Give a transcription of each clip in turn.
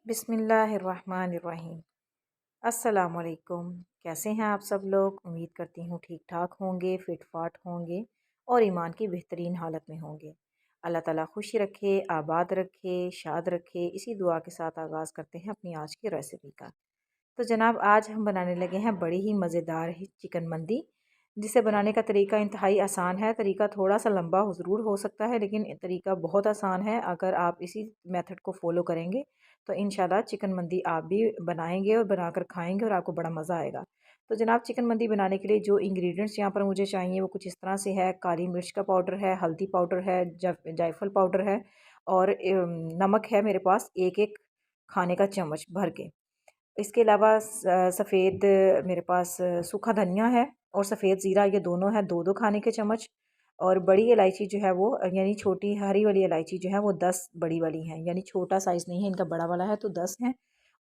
बिस्मिल्लाहिर्रहमानिर्रहीम। अस्सलामुअलैकुम। कैसे हैं आप सब लोग? उम्मीद करती हूँ ठीक ठाक होंगे, फिट फाट होंगे और ईमान की बेहतरीन हालत में होंगे। अल्लाह ताला खुशी रखे, आबाद रखे, शाद रखे। इसी दुआ के साथ आगाज़ करते हैं अपनी आज की रेसिपी का। तो जनाब आज हम बनाने लगे हैं बड़ी ही मज़ेदार ही चिकन मंदी, जिसे बनाने का तरीका इंतहाई आसान है। तरीका थोड़ा सा लंबा ज़रूर हो सकता है, लेकिन तरीका बहुत आसान है। अगर आप इसी मेथड को फॉलो करेंगे तो इंशाल्लाह चिकन मंदी आप भी बनाएंगे और बनाकर खाएंगे और आपको बड़ा मज़ा आएगा। तो जनाब चिकन मंदी बनाने के लिए जो इंग्रेडिएंट्स यहाँ पर मुझे चाहिए वो कुछ इस तरह से है। काली मिर्च का पाउडर है, हल्दी पाउडर है, जायफल पाउडर है और नमक है मेरे पास एक एक खाने का चम्मच भर के। इसके अलावा सफ़ेद मेरे पास सूखा धनिया है और सफ़ेद ज़ीरा, ये दोनों है दो दो खाने के चम्मच। और बड़ी इलायची जो है वो यानी छोटी हरी वाली इलायची जो है वो 10 बड़ी वाली हैं, यानी छोटा साइज़ नहीं है इनका, बड़ा वाला है तो 10 हैं।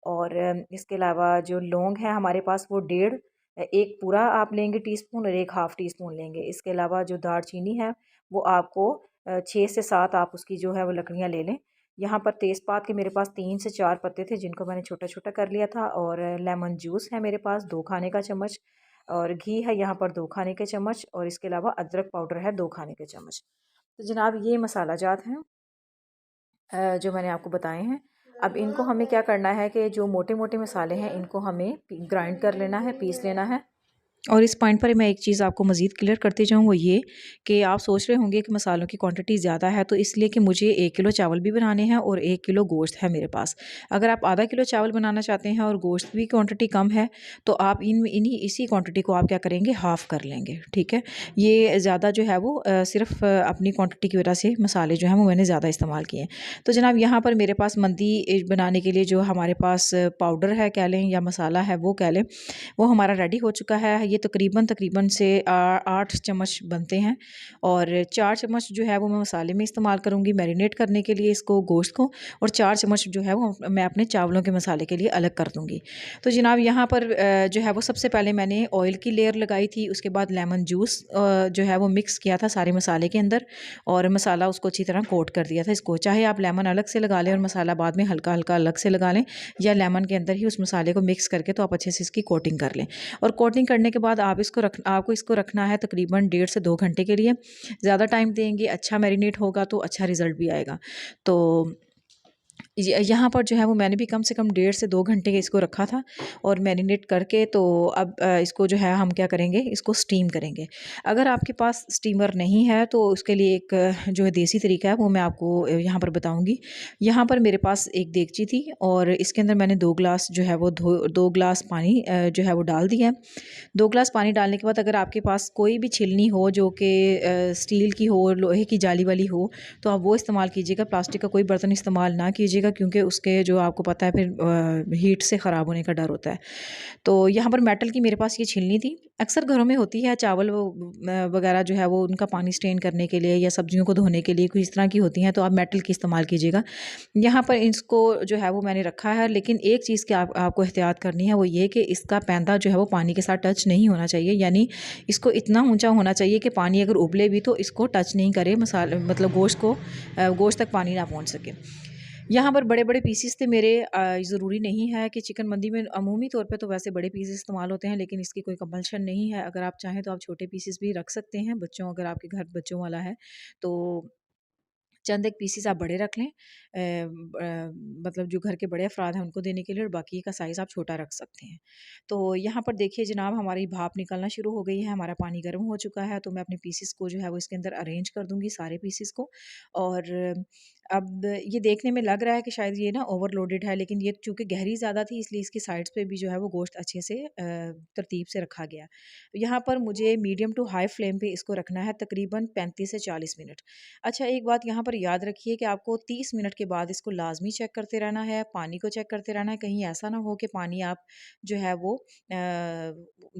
और इसके अलावा जो लौंग है हमारे पास वो डेढ़, एक पूरा आप लेंगे टीस्पून और एक हाफ़ टी स्पून लेंगे। इसके अलावा जो दालचीनी है वो आपको 6 से 7 आप उसकी जो है वो लकड़ियाँ ले लें। यहाँ पर तेज़पात के मेरे पास 3 से 4 पत्ते थे जिनको मैंने छोटा-छोटा कर लिया था। और लेमन जूस है मेरे पास 2 खाने का चम्मच और घी है यहाँ पर 2 खाने के चम्मच और इसके अलावा अदरक पाउडर है 2 खाने के चम्मच। तो जनाब ये मसाला जात हैं जो मैंने आपको बताए हैं। अब इनको हमें क्या करना है कि जो मोटे-मोटे मसाले हैं इनको हमें ग्राइंड कर लेना है, पीस लेना है। और इस पॉइंट पर मैं एक चीज़ आपको मज़ीद क्लियर करती जाऊँ, वो ये कि आप सोच रहे होंगे कि मसालों की क्वांटिटी ज़्यादा है, तो इसलिए कि मुझे 1 किलो चावल भी बनाने हैं और 1 किलो गोश्त है मेरे पास। अगर आप आधा किलो चावल बनाना चाहते हैं और गोश्त की क्वांटिटी कम है, तो आप इसी क्वांटिटी को आप क्या करेंगे, हाफ़ कर लेंगे, ठीक है? ये ज़्यादा जो है वो सिर्फ़ अपनी क्वांटिटी की वजह से मसाले जो हैं वो मैंने ज़्यादा इस्तेमाल किए हैं। तो जनाब यहाँ पर मेरे पास मंदी बनाने के लिए जो हमारे पास पाउडर है कह लें या मसाला है वो कह लें, वो हमारा रेडी हो चुका है। ये तकरीबन तकरीबन से 8 चम्मच बनते हैं और 4 चम्मच जो है वो मैं मसाले में इस्तेमाल करूँगी मैरिनेट करने के लिए इसको, गोश्त को, और 4 चम्मच जो है वो मैं अपने चावलों के मसाले के लिए अलग कर दूँगी। तो जनाब यहाँ पर जो है वो सबसे पहले मैंने ऑयल की लेयर लगाई थी, उसके बाद लेमन जूस जो है वो मिक्स किया था सारे मसाले के अंदर और मसाला उसको अच्छी तरह कोट कर दिया था इसको। चाहे आप लेमन अलग से लगा लें और मसाला बाद में हल्का-हल्का अलग से लगा लें, या लेमन के अंदर ही उस मसाले को मिक्स करके तो आप अच्छे से इसकी कोटिंग कर लें। और कोटिंग करने के बाद आपको इसको रखना है तकरीबन 1.5 से 2 घंटे के लिए। ज़्यादा टाइम देंगे, अच्छा मैरिनेट होगा तो अच्छा रिज़ल्ट भी आएगा। तो यहाँ पर जो है वो मैंने भी कम से कम 1.5 से 2 घंटे इसको रखा था और मैरिनेट करके। तो अब इसको जो है हम क्या करेंगे, इसको स्टीम करेंगे। अगर आपके पास स्टीमर नहीं है तो उसके लिए एक जो है देसी तरीका है वो मैं आपको यहाँ पर बताऊँगी। यहाँ पर मेरे पास एक देगची थी और इसके अंदर मैंने 2 ग्लास जो है वो 2 ग्लास पानी जो है वो डाल दिया है। 2 ग्लास पानी डालने के बाद अगर आपके पास कोई भी छिलनी हो जो कि स्टील की हो, लोहे की जाली वाली हो, तो आप वो इस्तेमाल कीजिएगा। प्लास्टिक का कोई बर्तन इस्तेमाल ना कीजिएगा क्योंकि उसके जो आपको पता है फिर हीट से ख़राब होने का डर होता है। तो यहाँ पर मेटल की मेरे पास ये छिलनी थी। अक्सर घरों में होती है चावल वगैरह जो है वो उनका पानी स्ट्रेन करने के लिए या सब्जियों को धोने के लिए कुछ इस तरह की होती हैं, तो आप मेटल की इस्तेमाल कीजिएगा। यहाँ पर इसको जो है वो मैंने रखा है, लेकिन एक चीज़ की आपको एहतियात करनी है, वो ये कि इसका पैंदा जो है वो पानी के साथ टच नहीं होना चाहिए। यानी इसको इतना ऊंचा होना चाहिए कि पानी अगर उबले भी तो इसको टच नहीं करे, मसाले मतलब गोश्त तक पानी ना पहुंच सके। यहाँ पर बड़े-बड़े पीसेस थे मेरे। ज़रूरी नहीं है कि चिकन मंदी में अमूमी तौर पे तो वैसे बड़े पीसेस इस्तेमाल होते हैं, लेकिन इसकी कोई कंपल्शन नहीं है। अगर आप चाहें तो आप छोटे पीसेस भी रख सकते हैं। अगर आपके घर बच्चों वाला है तो चंद एक पीसेस आप बड़े रख लें, मतलब जो घर के बड़े अफराद हैं उनको देने के लिए, और बाकी का साइज़ आप छोटा रख सकते हैं। तो यहाँ पर देखिए जनाब हमारी भाप निकलना शुरू हो गई है, हमारा पानी गर्म हो चुका है। तो मैं अपने पीसेस को जो है वो इसके अंदर अरेंज कर दूँगी, सारे पीसेस को। और अब ये देखने में लग रहा है कि शायद ये ना ओवरलोडेड है, लेकिन ये चूँकि गहरी ज़्यादा थी इसलिए इसकी साइड्स पे भी जो है वो गोश्त अच्छे से तरतीब से रखा गया। यहाँ पर मुझे मीडियम टू हाई फ्लेम पे इसको रखना है तकरीबन 35 से 40 मिनट। अच्छा, एक बात यहाँ पर याद रखिए कि आपको 30 मिनट के बाद इसको लाज़मी चेक करते रहना है, पानी को चेक करते रहना है। कहीं ऐसा ना हो कि पानी आप जो है वो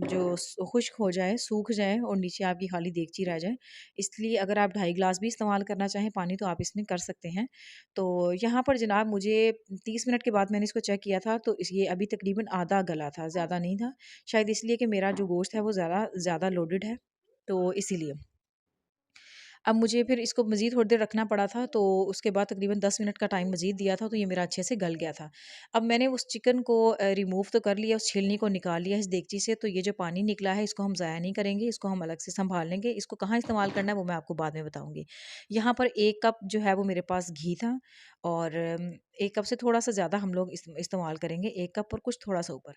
जो खुश्क हो जाए, सूख जाए और नीचे आपकी खाली देगची रह जाए। इसलिए अगर आप 2.5 ग्लास भी इस्तेमाल करना चाहें पानी तो आप इसमें कर सकते हैं। तो यहाँ पर जनाब मुझे 30 मिनट के बाद मैंने इसको चेक किया था तो ये अभी तकरीबन आधा गला था, ज़्यादा नहीं था। शायद इसलिए कि मेरा जो गोश्त है वो ज़्यादा ज़्यादा लोडेड है, तो इसीलिए। अब मुझे फिर इसको मज़ीद थोड़ी देर रखना पड़ा था, तो उसके बाद तकरीबन 10 मिनट का टाइम मज़ीद दिया था, तो ये मेरा अच्छे से गल गया था। अब मैंने उस चिकन को रिमूव तो कर लिया, उस छिलनी को निकाल लिया इस देगची से, तो ये जो पानी निकला है इसको हम ज़ाया नहीं करेंगे, इसको हम अलग से सँभाल लेंगे। इसको कहाँ इस्तेमाल करना है वो मैं आपको बाद में बताऊँगी। यहाँ पर 1 कप जो है वो मेरे पास घी था, और 1 कप से थोड़ा-सा ज़्यादा हम लोग इस्तेमाल करेंगे, 1 कप और कुछ थोड़ा-सा ऊपर।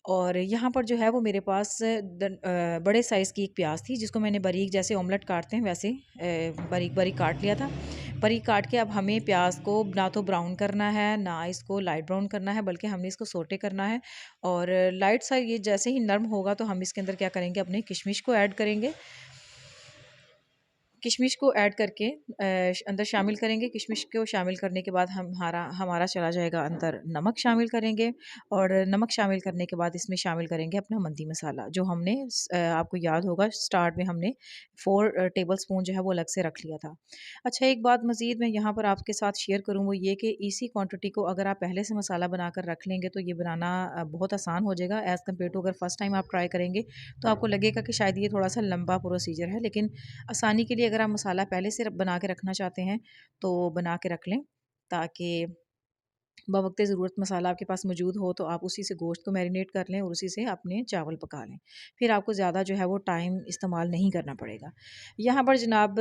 और यहाँ पर जो है वो मेरे पास बड़े साइज़ की एक प्याज़ थी, जिसको मैंने बारीक, जैसे ऑमलेट काटते हैं वैसे बारीक-बारीक काट लिया था। बारीक काट के अब हमें प्याज़ को ना तो ब्राउन करना है, ना इसको लाइट ब्राउन करना है, बल्कि हमने इसको सौटे करना है। और लाइट सा ये जैसे ही नरम होगा तो हम इसके अंदर क्या करेंगे, अपने किशमिश को ऐड करेंगे। किशमिश को ऐड करके अंदर शामिल करेंगे। किशमिश को शामिल करने के बाद हमारा हमारा चला जाएगा अंदर, नमक शामिल करेंगे, और नमक शामिल करने के बाद इसमें शामिल करेंगे अपना मंदी मसाला, जो हमने आपको याद होगा स्टार्ट में हमने 4 टेबल स्पून जो है वो अलग से रख लिया था। अच्छा, एक बात मज़ीद मैं यहाँ पर आपके साथ शेयर करूँ, वो ये कि इसी क्वांटिटी को अगर आप पहले से मसाला बनाकर रख लेंगे तो ये बनाना बहुत आसान हो जाएगा एज़ कम्पेयर टू अगर फर्स्ट टाइम आप ट्राई करेंगे, तो आपको लगेगा कि शायद ये थोड़ा-सा लंबा प्रोसीजर है। लेकिन आसानी के लिए अगर आप मसाला पहले से बना के रखना चाहते हैं, तो बना के रख लें, ताकि बवक़्त ज़रूरत मसाला आपके पास मौजूद हो, तो आप उसी से गोश्त को मैरिनेट कर लें और उसी से अपने चावल पका लें। फिर आपको ज़्यादा जो है वो टाइम इस्तेमाल नहीं करना पड़ेगा। यहाँ पर जनाब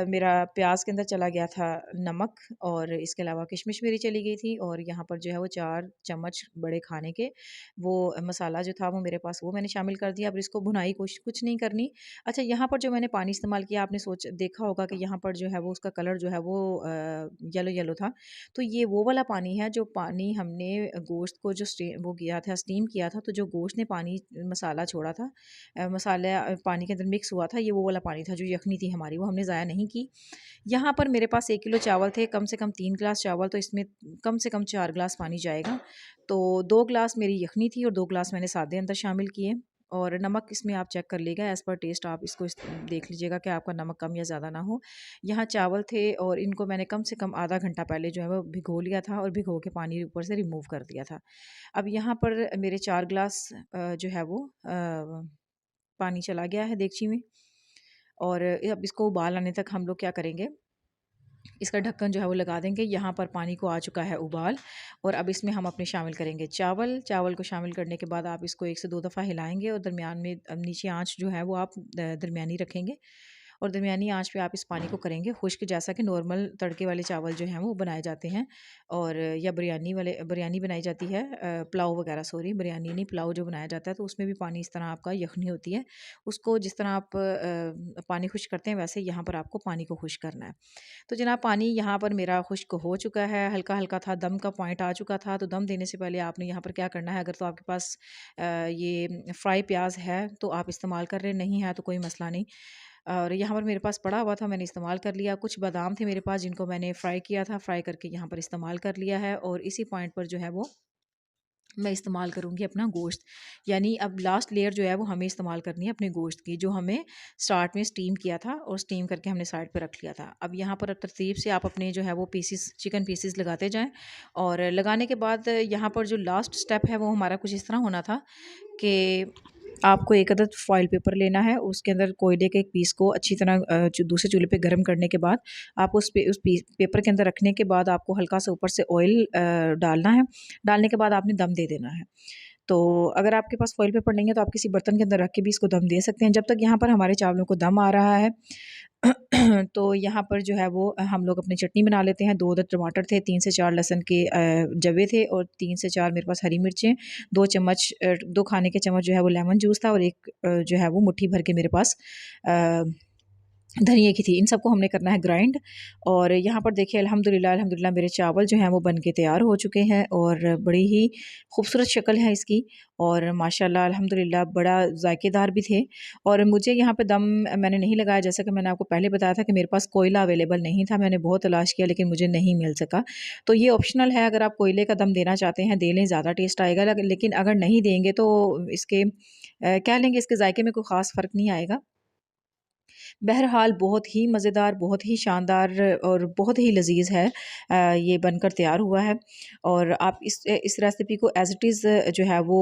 मेरा प्याज़ के अंदर चला गया था नमक, और इसके अलावा किशमिश मेरी चली गई थी, और यहाँ पर जो है वो 4 चम्मच बड़े खाने के वो मसाला जो था वो मेरे पास, वो मैंने शामिल कर दिया। अब इसको भुनाई कुछ कुछ नहीं करनी। अच्छा, यहाँ पर जो मैंने पानी इस्तेमाल किया, आपने देखा होगा कि यहाँ पर जो है वो उसका कलर जो है वो येलो-येलो था। तो ये वो वाला पानी है, जो पानी हमने गोश्त को जो वो किया था, स्टीम किया था, तो जो गोश्त ने पानी मसाला छोड़ा था, मसाला पानी के अंदर मिक्स हुआ था, ये वो वाला पानी था, जो यखनी थी हमारी, वो हमने ज़ाया नहीं की। यहाँ पर मेरे पास 1 किलो चावल थे, कम से कम 3 गिलास चावल, तो इसमें कम से कम 4 गिलास पानी जाएगा। तो 2 गिलास मेरी यखनी थी और 2 गिलास मैंने सादे अंदर शामिल किए। और नमक इसमें आप चेक कर लीजिएगा, एज़ पर टेस्ट आप इसको देख लीजिएगा कि आपका नमक कम या ज़्यादा ना हो। यहाँ चावल थे और इनको मैंने कम से कम आधा घंटा पहले जो है वो भिगो लिया था, और भिगो के पानी ऊपर से रिमूव कर दिया था। अब यहाँ पर मेरे 4 गिलास जो है वो पानी चला गया है देगची में, और अब इसको उबाल आने तक हम लोग क्या करेंगे, इसका ढक्कन जो है वो लगा देंगे। यहाँ पर पानी को आ चुका है उबाल, और अब इसमें हम अपने शामिल करेंगे चावल। चावल को शामिल करने के बाद आप इसको 1 से 2 दफ़ा हिलाएँगे, और दरमियान में नीचे आँच जो है वो आप दरमियानी रखेंगे, और दरमियानी आँच पे आप इस पानी को करेंगे खुश्क, जैसा कि नॉर्मल तड़के वाले चावल जो हैं वो बनाए जाते हैं, और या बिरयानी बनाई जाती है, पुलाव वगैरह, सॉरी बिरयानी नहीं, पुलाव जो बनाया जाता है तो उसमें भी पानी इस तरह आपका यखनी होती है, उसको जिस तरह आप पानी खुश्क करते हैं, वैसे यहाँ पर आपको पानी को खुश्क करना है। तो जनाब पानी यहाँ पर मेरा खुश्क हो चुका है, हल्का-हल्का था, दम का पॉइंट आ चुका था। तो दम देने से पहले आपने यहाँ पर क्या करना है, अगर तो आपके पास ये फ्राई प्याज़ है तो आप इस्तेमाल कर रहे, नहीं है तो कोई मसला नहीं। और यहाँ पर मेरे पास पड़ा हुआ था, मैंने इस्तेमाल कर लिया। कुछ बादाम थे मेरे पास, जिनको मैंने फ्राई किया था, फ्राई करके यहाँ पर इस्तेमाल कर लिया है, और इसी पॉइंट पर जो है वो मैं इस्तेमाल करूँगी अपना गोश्त। यानी अब लास्ट लेयर जो है वो हमें इस्तेमाल करनी है अपने गोश्त की, जो हमें स्टार्ट में स्टीम किया था, और स्टीम करके हमने साइड पे रख लिया था। अब यहाँ पर तरतीब से आप अपने जो है वो पीसेस, चिकन पीसेस लगाते जाएँ, और लगाने के बाद यहाँ पर जो लास्ट स्टेप है वो हमारा कुछ इस तरह होना था कि आपको एक अदद फॉइल पेपर लेना है, उसके अंदर कोयले के एक पीस को अच्छी तरह दूसरे चूल्हे पे गर्म करने के बाद, आप उस पेपर के अंदर रखने के बाद आपको हल्का सा ऊपर से ऑयल डालना है। डालने के बाद आपने दम दे देना है। तो अगर आपके पास फॉइल पेपर नहीं है तो आप किसी बर्तन के अंदर रख के भी इसको दम दे सकते हैं। जब तक यहाँ पर हमारे चावलों को दम आ रहा है तो यहाँ पर जो है वो हम लोग अपनी चटनी बना लेते हैं। 2 अदद टमाटर थे, 3 से 4 लहसुन के जवे थे, और 3 से 4 मेरे पास हरी मिर्चें, 2 चम्मच 2 खाने के चम्मच जो है वो लेमन जूस था, और एक जो है वो मुट्ठी भर के मेरे पास अ, धनिये की थी। इन सबको हमने करना है ग्राइंड। और यहाँ पर देखिए अल्हम्दुलिल्लाह अल्हम्दुलिल्लाह मेरे चावल जो हैं वो बन के तैयार हो चुके हैं, और बड़ी ही खूबसूरत शक्ल है इसकी, और माशाल्लाह अल्हम्दुलिल्लाह बड़ा ज़ायकेदार भी थे। और मुझे यहाँ पे दम मैंने नहीं लगाया, जैसा कि मैंने आपको पहले बताया था कि मेरे पास कोयला अवेलेबल नहीं था। मैंने बहुत तलाश किया लेकिन मुझे नहीं मिल सका। तो ये ऑप्शनल है, अगर आप कोयले का दम देना चाहते हैं दे लें, ज़्यादा टेस्ट आएगा। लेकिन अगर नहीं देंगे तो इसके कह लेंगे इसके ज़ायके में कोई ख़ास फ़र्क नहीं आएगा। बहरहाल बहुत ही मज़ेदार, बहुत ही शानदार और बहुत ही लज़ीज़ है। ये बनकर तैयार हुआ है और आप इस रेसिपी को एज़ इट इज़ जो है वो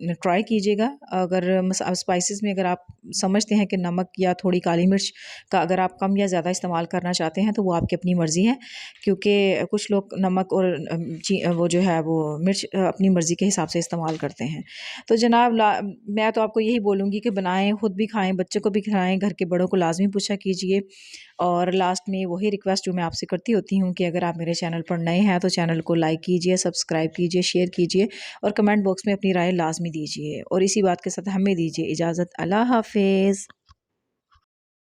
ट्राई कीजिएगा। अगर स्पाइसेस में अगर आप समझते हैं कि नमक या थोड़ी काली मिर्च का अगर आप कम या ज़्यादा इस्तेमाल करना चाहते हैं तो वो आपकी अपनी मर्ज़ी है, क्योंकि कुछ लोग नमक और वो जो है वो मिर्च अपनी मर्ज़ी के हिसाब से इस्तेमाल करते हैं। तो जनाब मैं तो आपको यही बोलूँगी कि बनाएँ, खुद भी खाएँ, बच्चों को भी खिलाएँ, घर के बड़ों को लाज़मी पूछा कीजिए। और लास्ट में वही रिक्वेस्ट जो मैं आपसे करती होती हूँ कि अगर आप मेरे चैनल पर नए हैं तो चैनल को लाइक कीजिए, सब्सक्राइब कीजिए, शेयर कीजिए और कमेंट बॉक्स में अपनी राय लाज़मी दीजिए। और इसी बात के साथ हमें दीजिए इजाज़त। अल्लाह हाफ़िज़।